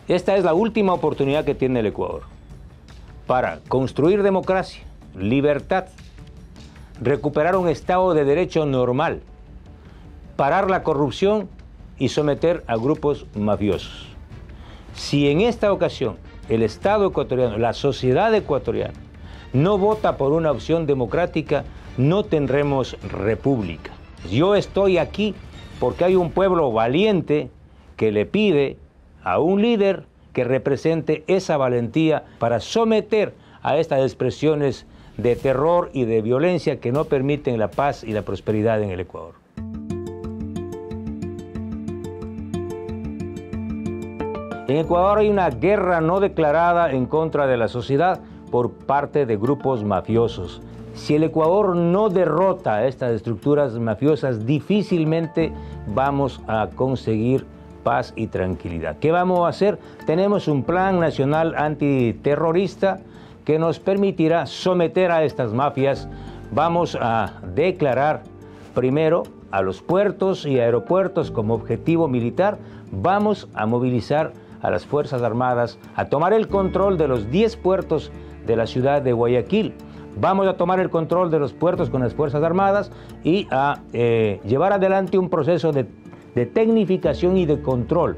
Esta es la última oportunidad que tiene el Ecuador para construir democracia, libertad, recuperar un Estado de Derecho normal, parar la corrupción y someter a grupos mafiosos. Si en esta ocasión el Estado ecuatoriano, la sociedad ecuatoriana, no vota por una opción democrática, no tendremos república. Yo estoy aquí porque hay un pueblo valiente que le pide a un líder que represente esa valentía para someter a estas expresiones de terror y de violencia que no permiten la paz y la prosperidad en el Ecuador. En Ecuador hay una guerra no declarada en contra de la sociedad por parte de grupos mafiosos. Si el Ecuador no derrota a estas estructuras mafiosas, difícilmente vamos a conseguir paz y tranquilidad. ¿Qué vamos a hacer? Tenemos un plan nacional antiterrorista que nos permitirá someter a estas mafias. Vamos a declarar primero a los puertos y aeropuertos como objetivo militar. Vamos a movilizar a las Fuerzas Armadas a tomar el control de los 10 puertos de la ciudad de Guayaquil. Vamos a tomar el control de los puertos con las Fuerzas Armadas y a llevar adelante un proceso de tecnificación y de control.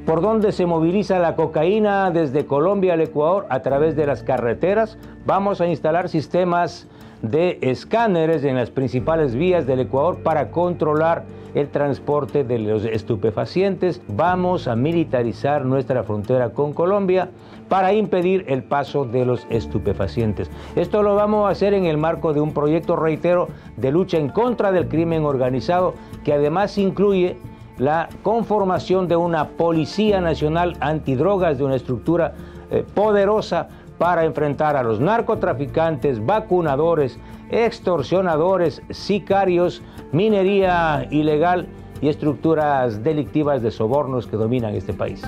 ¿Por dónde se moviliza la cocaína desde Colombia al Ecuador? A través de las carreteras. Vamos a instalar sistemas de escáneres en las principales vías del Ecuador para controlar el transporte de los estupefacientes. Vamos a militarizar nuestra frontera con Colombia para impedir el paso de los estupefacientes. Esto lo vamos a hacer en el marco de un proyecto, reitero, de lucha en contra del crimen organizado, que además incluye la conformación de una Policía Nacional Antidrogas, de una estructura poderosa para enfrentar a los narcotraficantes, vacunadores, extorsionadores, sicarios, minería ilegal y estructuras delictivas de sobornos que dominan este país.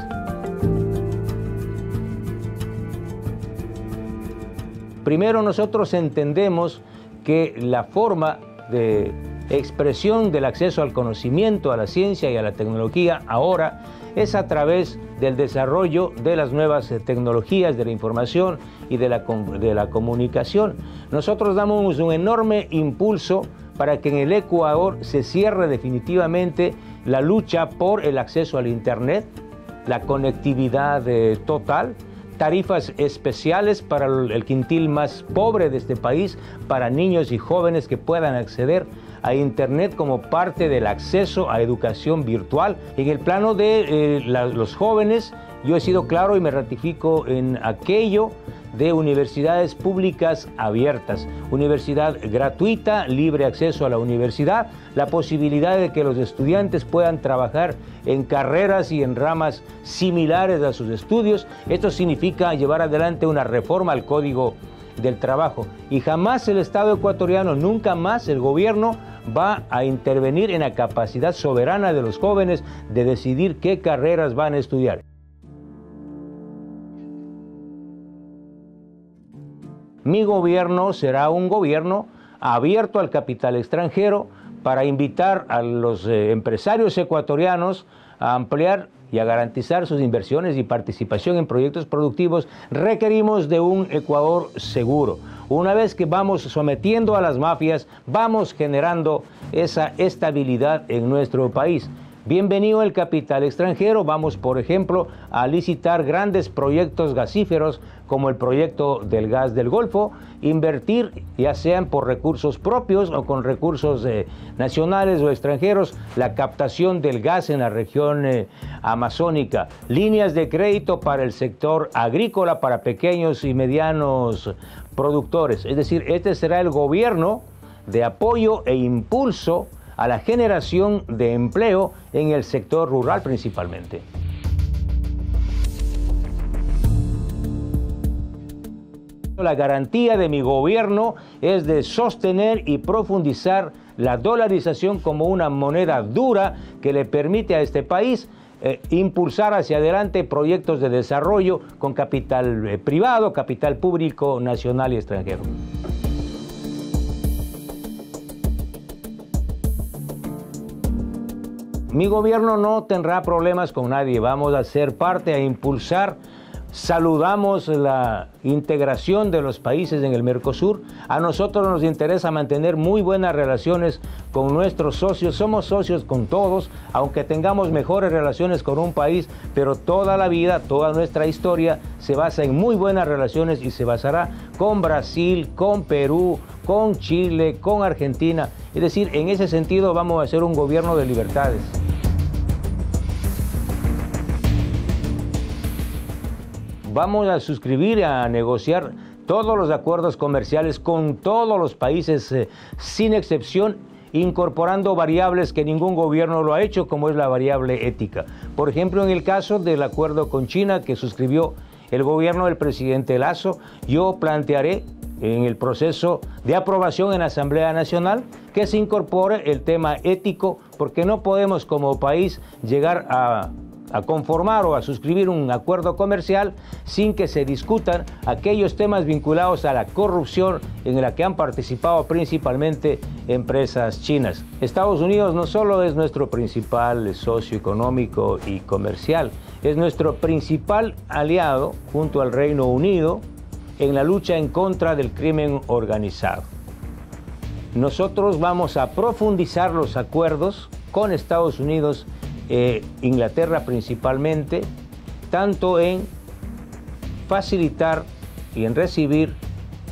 Primero, nosotros entendemos que la forma de expresión del acceso al conocimiento, a la ciencia y a la tecnología ahora es a través del desarrollo de las nuevas tecnologías de la información y de la comunicación. Nosotros damos un enorme impulso para que en el Ecuador se cierre definitivamente la lucha por el acceso al Internet, la conectividad total, tarifas especiales para el quintil más pobre de este país, para niños y jóvenes que puedan acceder a Internet como parte del acceso a educación virtual. En el plano de los jóvenes, yo he sido claro y me ratifico en aquello de universidades públicas abiertas, universidad gratuita, libre acceso a la universidad, la posibilidad de que los estudiantes puedan trabajar en carreras y en ramas similares a sus estudios. Esto significa llevar adelante una reforma al Código del Trabajo. Y jamás el Estado ecuatoriano, nunca más el gobierno va a intervenir en la capacidad soberana de los jóvenes de decidir qué carreras van a estudiar. Mi gobierno será un gobierno abierto al capital extranjero para invitar a los empresarios ecuatorianos a ampliar y a garantizar sus inversiones y participación en proyectos productivos. Requerimos de un Ecuador seguro. Una vez que vamos sometiendo a las mafias, vamos generando esa estabilidad en nuestro país. Bienvenido el capital extranjero. Vamos, por ejemplo, a licitar grandes proyectos gasíferos como el proyecto del gas del Golfo, invertir, ya sean por recursos propios o con recursos nacionales o extranjeros, la captación del gas en la región amazónica, líneas de crédito para el sector agrícola, para pequeños y medianos productores. Es decir, este será el gobierno de apoyo e impulso a la generación de empleo en el sector rural principalmente. La garantía de mi gobierno es de sostener y profundizar la dolarización como una moneda dura que le permite a este país impulsar hacia adelante proyectos de desarrollo con capital privado, capital público, nacional y extranjero. Mi gobierno no tendrá problemas con nadie, vamos a ser parte, a impulsar. Saludamos la integración de los países en el Mercosur. A nosotros nos interesa mantener muy buenas relaciones con nuestros socios. Somos socios con todos, aunque tengamos mejores relaciones con un país, pero toda la vida, toda nuestra historia se basa en muy buenas relaciones y se basará con Brasil, con Perú, con Chile, con Argentina. Es decir, en ese sentido vamos a hacer un gobierno de libertades. Vamos a suscribir, a negociar todos los acuerdos comerciales con todos los países, sin excepción, incorporando variables que ningún gobierno lo ha hecho, como es la variable ética. Por ejemplo, en el caso del acuerdo con China que suscribió el gobierno del presidente Lasso, yo plantearé en el proceso de aprobación en la Asamblea Nacional que se incorpore el tema ético, porque no podemos como país llegar a conformar o a suscribir un acuerdo comercial sin que se discutan aquellos temas vinculados a la corrupción en la que han participado principalmente empresas chinas. Estados Unidos no solo es nuestro principal socio económico y comercial, es nuestro principal aliado junto al Reino Unido en la lucha en contra del crimen organizado. Nosotros vamos a profundizar los acuerdos con Estados Unidos, Inglaterra principalmente, tanto en facilitar y en recibir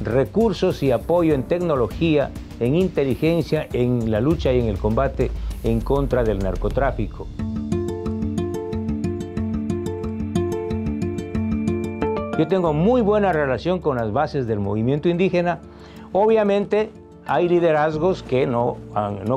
recursos y apoyo en tecnología, en inteligencia, en la lucha y en el combate en contra del narcotráfico. Yo tengo muy buena relación con las bases del movimiento indígena. Obviamente hay liderazgos que no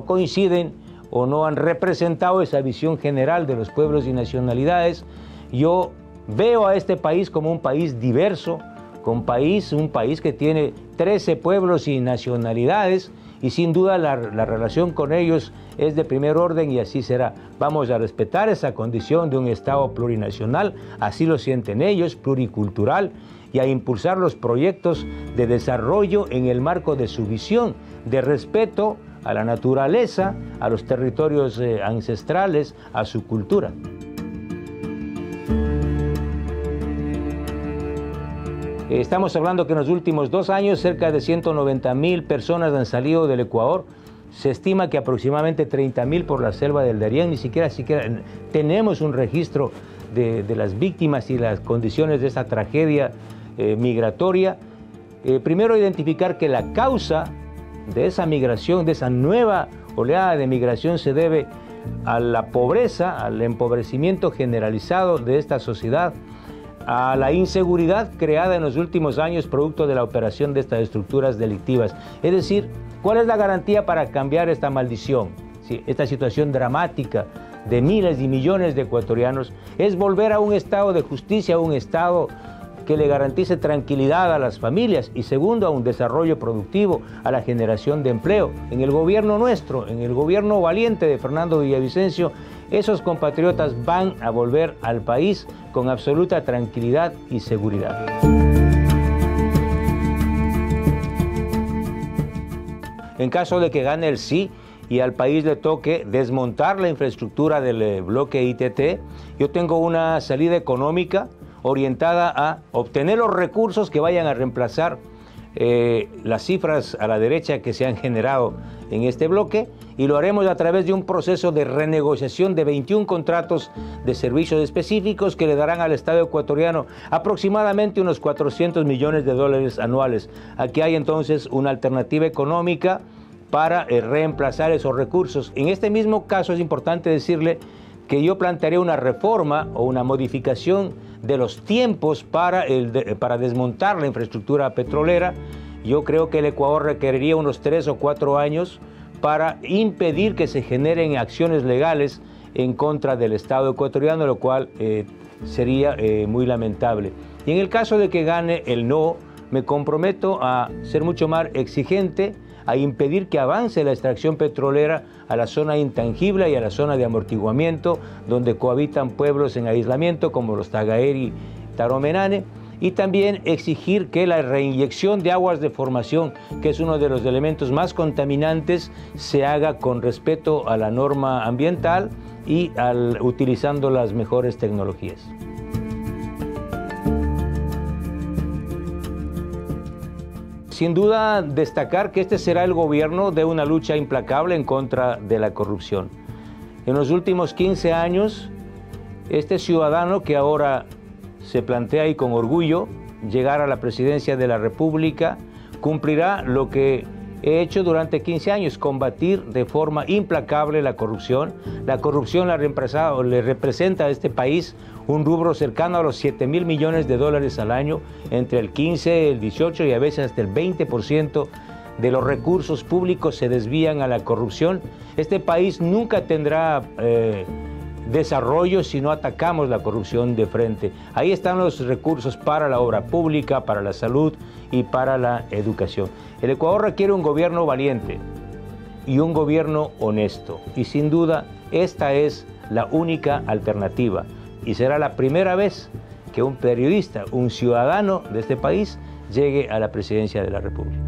coinciden o no han representado esa visión general de los pueblos y nacionalidades. Yo veo a este país como un país diverso, un país que tiene 13 pueblos y nacionalidades, y sin duda la relación con ellos es de primer orden y así será. Vamos a respetar esa condición de un Estado plurinacional, así lo sienten ellos, pluricultural, y a impulsar los proyectos de desarrollo en el marco de su visión de respeto a la naturaleza, a los territorios ancestrales, a su cultura. Estamos hablando que en los últimos 2 años cerca de 190.000 personas han salido del Ecuador. Se estima que aproximadamente 30.000 por la selva del Darién. Ni siquiera tenemos un registro de las víctimas y las condiciones de esa tragedia migratoria. Primero, identificar que la causa de esa migración, de esa nueva oleada de migración, se debe a la pobreza, al empobrecimiento generalizado de esta sociedad, a la inseguridad creada en los últimos años producto de la operación de estas estructuras delictivas. Es decir, ¿cuál es la garantía para cambiar esta maldición? Sí, esta situación dramática de miles y millones de ecuatorianos es volver a un estado de justicia, a un estado que le garantice tranquilidad a las familias y segundo, a un desarrollo productivo, a la generación de empleo. En el gobierno nuestro, en el gobierno valiente de Fernando Villavicencio, esos compatriotas van a volver al país con absoluta tranquilidad y seguridad. En caso de que gane el sí y al país le toque desmontar la infraestructura del bloque ITT, yo tengo una salida económica orientada a obtener los recursos que vayan a reemplazar las cifras a la derecha que se han generado en este bloque, y lo haremos a través de un proceso de renegociación de 21 contratos de servicios específicos que le darán al Estado ecuatoriano aproximadamente unos 400 millones de dólares anuales. Aquí hay entonces una alternativa económica para reemplazar esos recursos. En este mismo caso es importante decirle que yo plantearé una reforma o una modificación de los tiempos para desmontar la infraestructura petrolera. Yo creo que el Ecuador requeriría unos 3 o 4 años para impedir que se generen acciones legales en contra del Estado ecuatoriano, lo cual sería muy lamentable. Y en el caso de que gane el no, me comprometo a ser mucho más exigente, a impedir que avance la extracción petrolera a la zona intangible y a la zona de amortiguamiento, donde cohabitan pueblos en aislamiento como los Tagaeri, Taromenane, y también exigir que la reinyección de aguas de formación, que es uno de los elementos más contaminantes, se haga con respeto a la norma ambiental y utilizando las mejores tecnologías. Sin duda, destacar que este será el gobierno de una lucha implacable en contra de la corrupción. En los últimos 15 años, este ciudadano que ahora se plantea y con orgullo llegar a la presidencia de la República, cumplirá lo que he hecho durante 15 años, combatir de forma implacable la corrupción. La corrupción le representa a este país un rubro cercano a los $7.000 millones al año, entre el 15, el 18 y a veces hasta el 20% de los recursos públicos se desvían a la corrupción. Este país nunca tendrá desarrollo si no atacamos la corrupción de frente. Ahí están los recursos para la obra pública, para la salud y para la educación. El Ecuador requiere un gobierno valiente y un gobierno honesto. Y sin duda, esta es la única alternativa. Y será la primera vez que un periodista, un ciudadano de este país, llegue a la presidencia de la República.